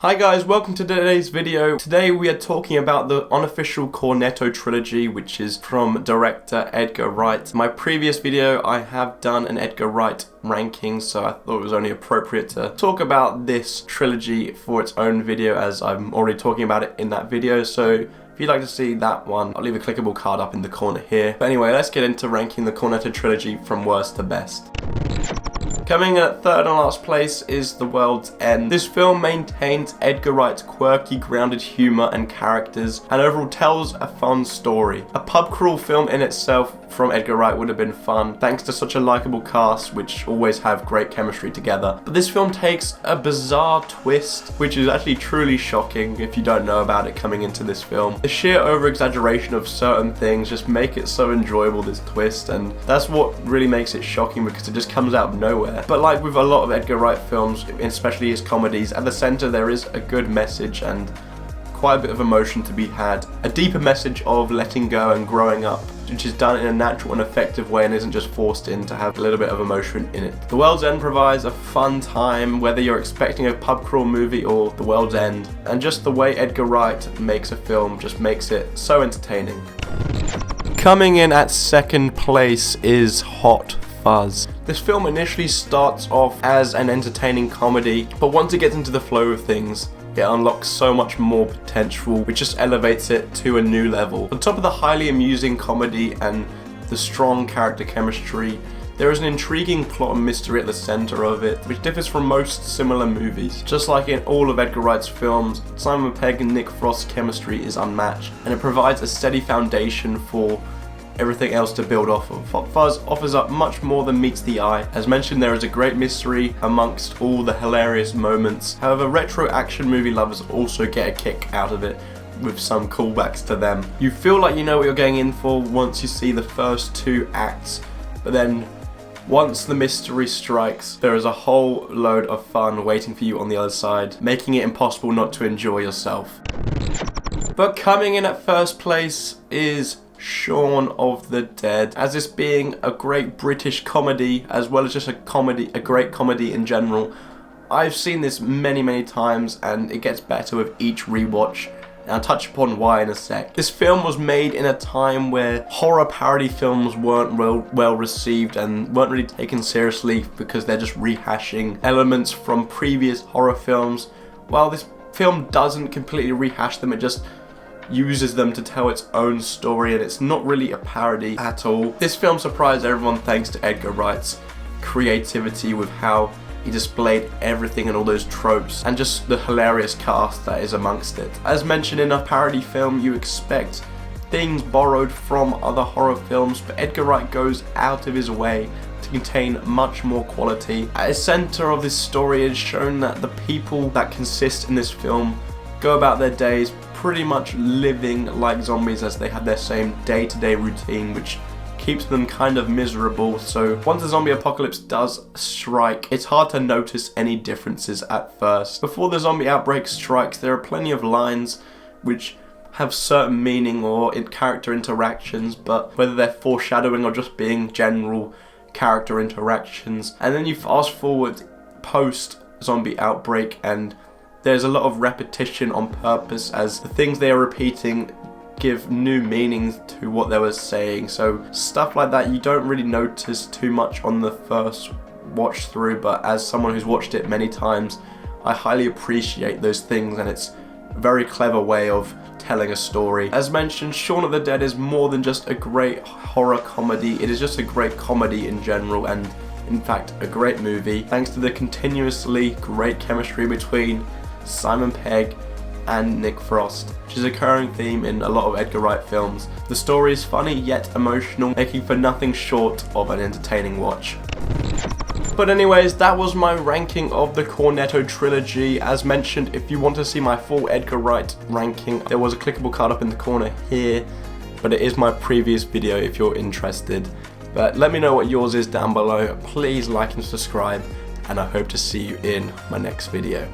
Hi guys, welcome to today's video. Today we are talking about the unofficial Cornetto trilogy, which is from director Edgar Wright. My previous video I have done an Edgar Wright ranking, so I thought it was only appropriate to talk about this trilogy for its own video, as I'm already talking about it in that video. So if you'd like to see that one, I'll leave a clickable card up in the corner here. But anyway, let's get into ranking the Cornetto trilogy from worst to best. Coming in at third and last place is The World's End. This film maintains Edgar Wright's quirky, grounded humour and characters, and overall tells a fun story. A pub crawl film in itself from Edgar Wright would have been fun, thanks to such a likeable cast which always have great chemistry together. But this film takes a bizarre twist, which is actually truly shocking if you don't know about it coming into this film. The sheer over-exaggeration of certain things just make it so enjoyable, this twist, and that's what really makes it shocking, because it just comes out of nowhere. But like with a lot of Edgar Wright films, especially his comedies, at the centre there is a good message and quite a bit of emotion to be had. A deeper message of letting go and growing up, which is done in a natural and effective way and isn't just forced in to have a little bit of emotion in it. The World's End provides a fun time, whether you're expecting a pub crawl movie or The World's End, and just the way Edgar Wright makes a film just makes it so entertaining. Coming in at second place is Hot Fuzz. This film initially starts off as an entertaining comedy, but once it gets into the flow of things, it unlocks so much more potential, which just elevates it to a new level. On top of the highly amusing comedy and the strong character chemistry, there is an intriguing plot and mystery at the center of it, which differs from most similar movies. Just like in all of Edgar Wright's films, Simon Pegg and Nick Frost's chemistry is unmatched, and it provides a steady foundation for everything else to build off of. Hot Fuzz offers up much more than meets the eye. As mentioned, there is a great mystery amongst all the hilarious moments. However, retro action movie lovers also get a kick out of it, with some callbacks to them. You feel like you know what you're going in for once you see the first two acts, but then once the mystery strikes, there is a whole load of fun waiting for you on the other side, making it impossible not to enjoy yourself. But coming in at first place is Shaun of the Dead. As this being a great British comedy, as well as just a great comedy in general, I've seen this many times and it gets better with each rewatch, and I'll touch upon why in a sec. This film was made in a time where horror parody films weren't well received and weren't really taken seriously, because they're just rehashing elements from previous horror films. While this film doesn't completely rehash them, it just uses them to tell its own story, and it's not really a parody at all. This film surprised everyone thanks to Edgar Wright's creativity with how he displayed everything and all those tropes, and just the hilarious cast that is amongst it. As mentioned, in a parody film you expect things borrowed from other horror films, but Edgar Wright goes out of his way to contain much more quality. At the center of this story is shown that the people that consist in this film go about their days pretty much living like zombies, as they have their same day-to-day routine, which keeps them kind of miserable. So once the zombie apocalypse does strike, it's hard to notice any differences at first. Before the zombie outbreak strikes, there are plenty of lines which have certain meaning or character interactions, but whether they're foreshadowing or just being general character interactions. And then you fast forward post zombie outbreak, and there's a lot of repetition on purpose, as the things they are repeating give new meanings to what they were saying. So stuff like that you don't really notice too much on the first watch through, but as someone who's watched it many times, I highly appreciate those things, and it's a very clever way of telling a story. As mentioned, Shaun of the Dead is more than just a great horror comedy, it is just a great comedy in general, and in fact a great movie, thanks to the continuously great chemistry between Simon Pegg and Nick Frost, which is a recurring theme in a lot of Edgar Wright films. The story is funny yet emotional, making for nothing short of an entertaining watch. But anyways, that was my ranking of the Cornetto trilogy. As mentioned, if you want to see my full Edgar Wright ranking, there was a clickable card up in the corner here, but it is my previous video if you're interested. But let me know what yours is down below. Please like and subscribe, and I hope to see you in my next video.